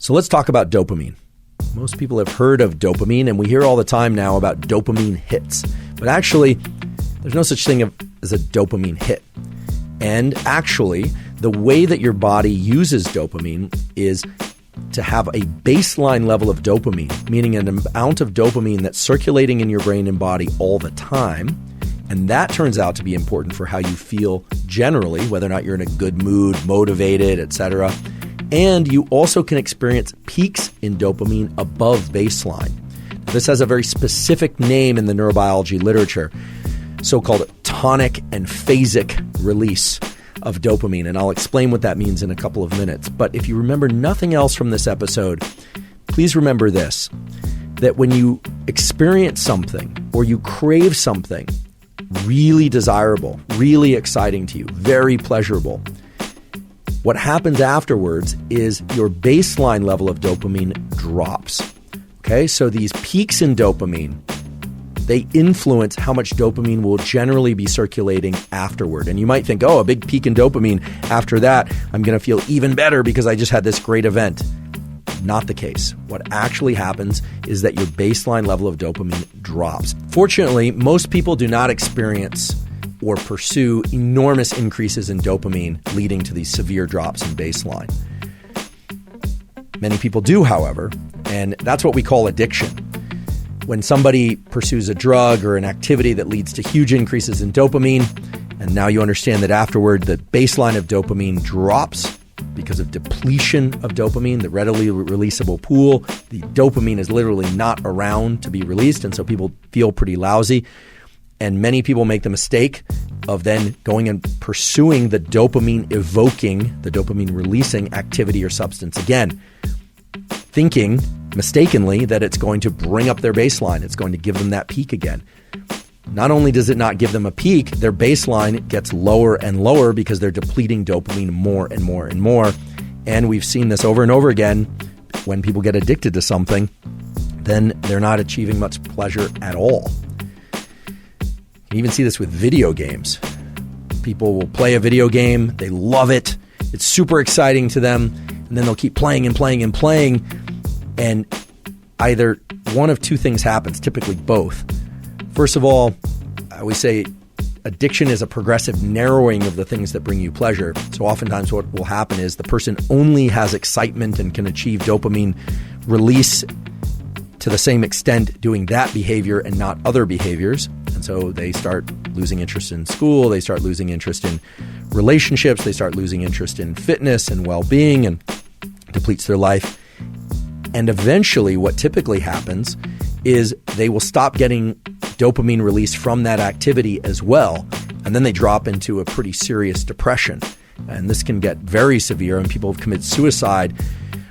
So let's talk about dopamine. Most people have heard of dopamine, and we hear all the time now about dopamine hits. But actually, there's no such thing as a dopamine hit. And actually, the way that your body uses dopamine is to have a baseline level of dopamine, meaning an amount of dopamine that's circulating in your brain and body all the time. And that turns out to be important for how you feel generally, whether or not you're in a good mood, motivated, etc. And you also can experience peaks in dopamine above baseline. This has a very specific name in the neurobiology literature, so-called tonic and phasic release of dopamine. And I'll explain what that means in a couple of minutes. But if you remember nothing else from this episode, please remember this, that when you experience something or you crave something really desirable, really exciting to you, very pleasurable, what happens afterwards is your baseline level of dopamine drops. Okay, so these peaks in dopamine, they influence how much dopamine will generally be circulating afterward. And you might think, oh, a big peak in dopamine, after that, I'm going to feel even better because I just had this great event. Not the case. What actually happens is that your baseline level of dopamine drops. Fortunately, most people do not experience or pursue enormous increases in dopamine leading to these severe drops in baseline. Many people do, however, and that's what we call addiction. When somebody pursues a drug or an activity that leads to huge increases in dopamine, and now you understand that afterward the baseline of dopamine drops because of depletion of dopamine, the readily releasable pool, the dopamine is literally not around to be released, and so people feel pretty lousy. And many people make the mistake of then going and pursuing the dopamine evoking, the dopamine releasing activity or substance again, thinking mistakenly that it's going to bring up their baseline. It's going to give them that peak again. Not only does it not give them a peak, their baseline gets lower and lower because they're depleting dopamine more and more and more. And we've seen this over and over again. When people get addicted to something, then they're not achieving much pleasure at all. You can even see this with video games. People will play a video game, they love it, it's super exciting to them, and then they'll keep playing and playing and playing, and either one of two things happens, typically both. First of all, I always say addiction is a progressive narrowing of the things that bring you pleasure. So oftentimes what will happen is the person only has excitement and can achieve dopamine release to the same extent doing that behavior and not other behaviors. And so they start losing interest in school, they start losing interest in relationships, they start losing interest in fitness and well-being, and depletes their life. And eventually what typically happens is they will stop getting dopamine release from that activity as well, and then they drop into a pretty serious depression. And this can get very severe, and people have committed suicide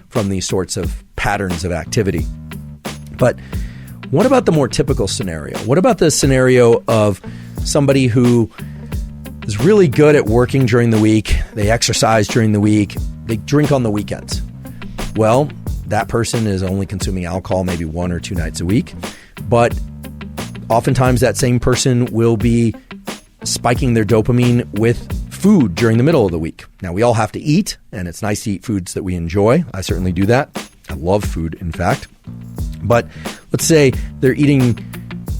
from these sorts of patterns of activity. But what about the more typical scenario? What about the scenario of somebody who is really good at working during the week, they exercise during the week, they drink on the weekends? Well, that person is only consuming alcohol maybe 1 or 2 nights a week, but oftentimes that same person will be spiking their dopamine with food during the middle of the week. Now, we all have to eat, and it's nice to eat foods that we enjoy. I certainly do that. I love food, in fact. But let's say they're eating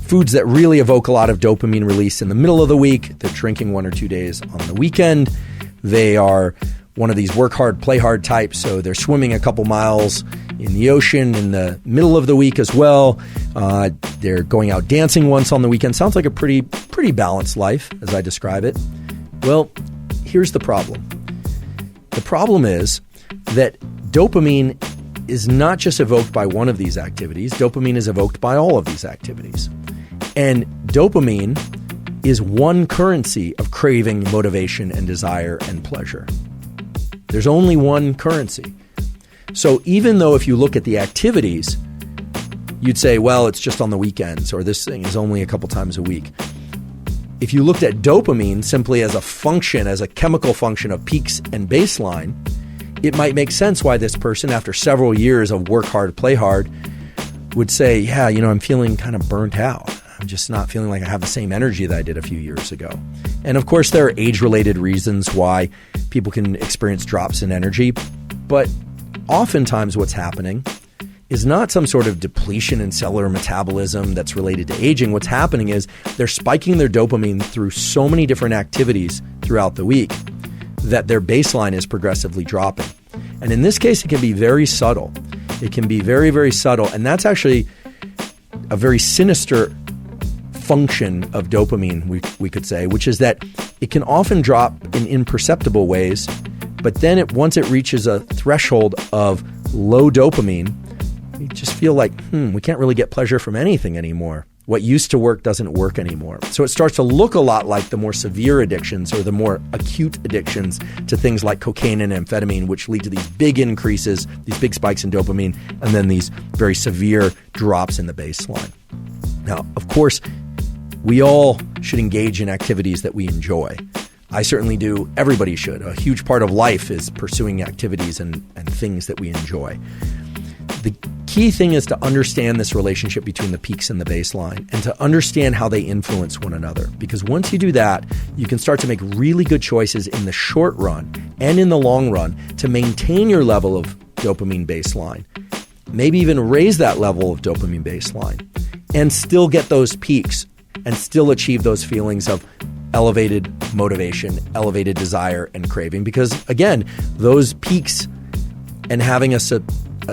foods that really evoke a lot of dopamine release in the middle of the week. They're drinking 1 or 2 days on the weekend. They are one of these work hard, play hard types. So they're swimming a couple miles in the ocean in the middle of the week as well. They're going out dancing once on the weekend. Sounds like a pretty balanced life as I describe it. Well, here's the problem. The problem is that dopamine is not just evoked by one of these activities. Dopamine is evoked by all of these activities. And dopamine is one currency of craving, motivation, and desire and pleasure. There's only one currency. So even though if you look at the activities, you'd say, well, it's just on the weekends, or this thing is only a couple times a week. If you looked at dopamine simply as a function, as a chemical function of peaks and baseline, it might make sense why this person, after several years of work hard, play hard, would say, yeah, I'm feeling kind of burnt out. I'm just not feeling like I have the same energy that I did a few years ago. And of course, there are age-related reasons why people can experience drops in energy. But oftentimes what's happening is not some sort of depletion in cellular metabolism that's related to aging. What's happening is they're spiking their dopamine through so many different activities throughout the week that their baseline is progressively dropping. And in this case, it can be very subtle. It can be very, very subtle. And that's actually a very sinister function of dopamine, we could say, which is that it can often drop in imperceptible ways, but then once it reaches a threshold of low dopamine, you just feel like, we can't really get pleasure from anything anymore. What used to work doesn't work anymore. So it starts to look a lot like the more severe addictions or the more acute addictions to things like cocaine and amphetamine, which lead to these big increases, these big spikes in dopamine, and then these very severe drops in the baseline. Now, of course, we all should engage in activities that we enjoy. I certainly do. Everybody should. A huge part of life is pursuing activities and things that we enjoy. The key thing is to understand this relationship between the peaks and the baseline and to understand how they influence one another. Because once you do that, you can start to make really good choices in the short run and in the long run to maintain your level of dopamine baseline, maybe even raise that level of dopamine baseline and still get those peaks and still achieve those feelings of elevated motivation, elevated desire, and craving. Because again, those peaks and having a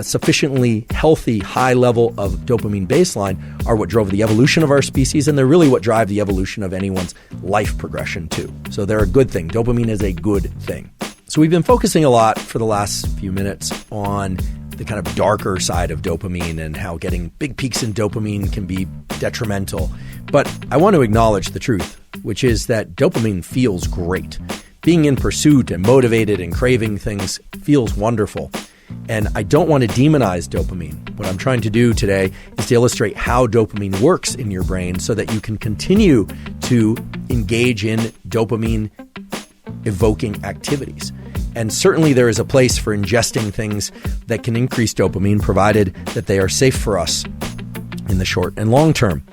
sufficiently healthy, high level of dopamine baseline are what drove the evolution of our species, and they're really what drive the evolution of anyone's life progression too. So they're a good thing. Dopamine is a good thing. So we've been focusing a lot for the last few minutes on the kind of darker side of dopamine and how getting big peaks in dopamine can be detrimental. But I want to acknowledge the truth, which is that dopamine feels great. Being in pursuit and motivated and craving things feels wonderful. And I don't want to demonize dopamine. What I'm trying to do today is to illustrate how dopamine works in your brain so that you can continue to engage in dopamine evoking activities. And certainly there is a place for ingesting things that can increase dopamine, provided that they are safe for us in the short and long term.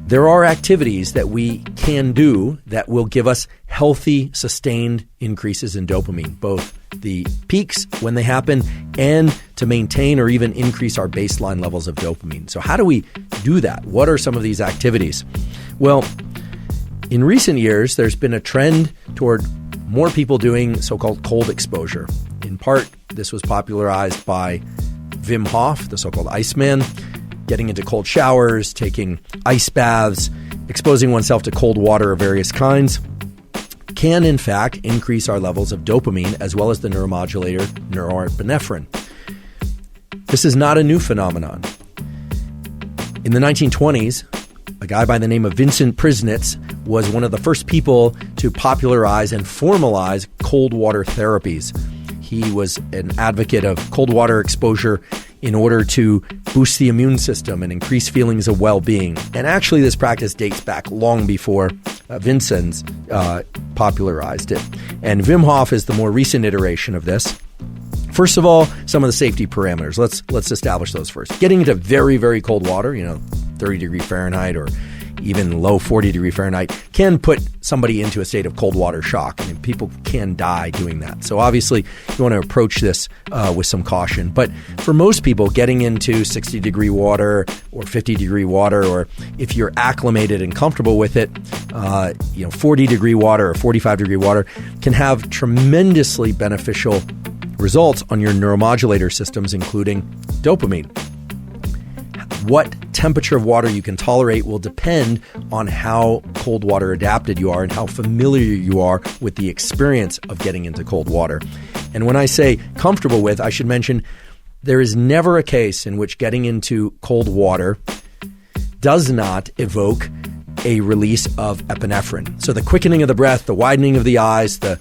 There are activities that we can do that will give us healthy, sustained increases in dopamine, both the peaks when they happen and to maintain or even increase our baseline levels of dopamine. So how do we do that? What are some of these activities? Well, in recent years, there's been a trend toward more people doing so-called cold exposure. In part, this was popularized by Wim Hof, the so-called Iceman, getting into cold showers, taking ice baths, exposing oneself to cold water of various kinds can in fact increase our levels of dopamine as well as the neuromodulator norepinephrine. This is not a new phenomenon. In the 1920s, a guy by the name of Vincent Prisnitz was one of the first people to popularize and formalize cold water therapies. He was an advocate of cold water exposure in order to boost the immune system and increase feelings of well-being. And actually, this practice dates back long before Vincent popularized it. And Wim Hof is the more recent iteration of this. First of all, some of the safety parameters. Let's establish those first. Getting into very, very cold water, 30 degree Fahrenheit or even low 40 degree Fahrenheit, can put somebody into a state of cold water shock. I mean, people can die doing that. So obviously, you want to approach this with some caution. But for most people, getting into 60 degree water or 50 degree water, or if you're acclimated and comfortable with it, 40 degree water or 45 degree water can have tremendously beneficial results on your neuromodulator systems, including dopamine. What temperature of water you can tolerate will depend on how cold water adapted you are and how familiar you are with the experience of getting into cold water. And when I say comfortable with, I should mention there is never a case in which getting into cold water does not evoke a release of epinephrine. So the quickening of the breath, the widening of the eyes, the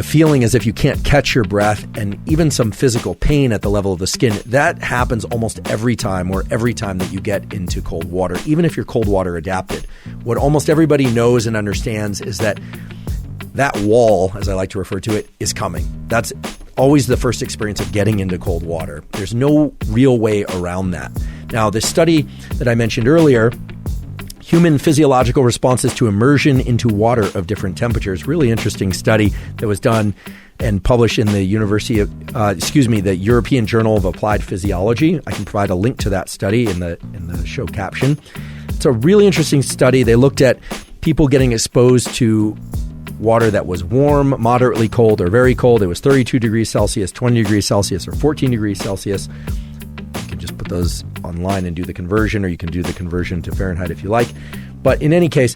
feeling as if you can't catch your breath, and even some physical pain at the level of the skin, that happens almost every time that you get into cold water, even if you're cold water adapted. What almost everybody knows and understands is that wall, as I like to refer to it, is coming. That's always the first experience of getting into cold water. There's no real way around that. Now, this study that I mentioned earlier, Human Physiological Responses to Immersion into Water of Different Temperatures, really interesting study that was done and published in the the European Journal of Applied Physiology. I can provide a link to that study in the show caption. It's a really interesting study. They looked at people getting exposed to water that was warm, moderately cold, or very cold. It was 32 degrees Celsius, 20 degrees Celsius, or 14 degrees Celsius. You can just put those online and do the conversion, or you can do the conversion to Fahrenheit if you like. But in any case,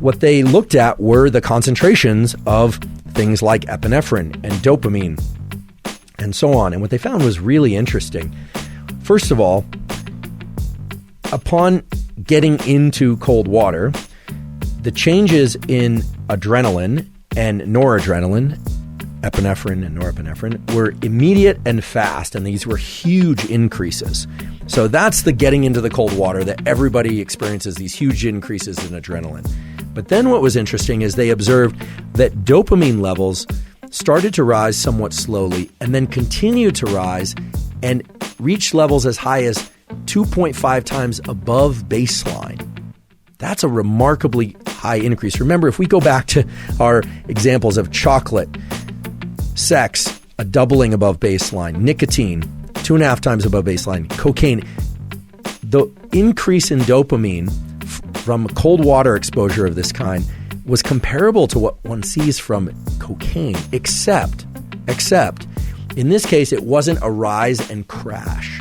what they looked at were the concentrations of things like epinephrine and dopamine and so on. And what they found was really interesting. First of all, upon getting into cold water, the changes in adrenaline and noradrenaline, epinephrine and norepinephrine, were immediate and fast, and these were huge increases. So that's the getting into the cold water that everybody experiences, these huge increases in adrenaline. But then what was interesting is they observed that dopamine levels started to rise somewhat slowly and then continued to rise and reach levels as high as 2.5 times above baseline. That's a remarkably high increase. Remember, if we go back to our examples of chocolate, sex, a doubling above baseline, nicotine, 2.5 times above baseline, cocaine, the increase in dopamine from cold water exposure of this kind was comparable to what one sees from cocaine, except in this case, it wasn't a rise and crash.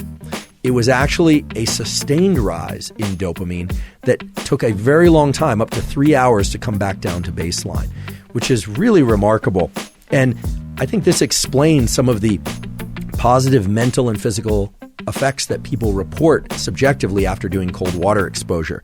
It was actually a sustained rise in dopamine that took a very long time, up to 3 hours, to come back down to baseline, which is really remarkable. And I think this explains some of the positive mental and physical effects that people report subjectively after doing cold water exposure.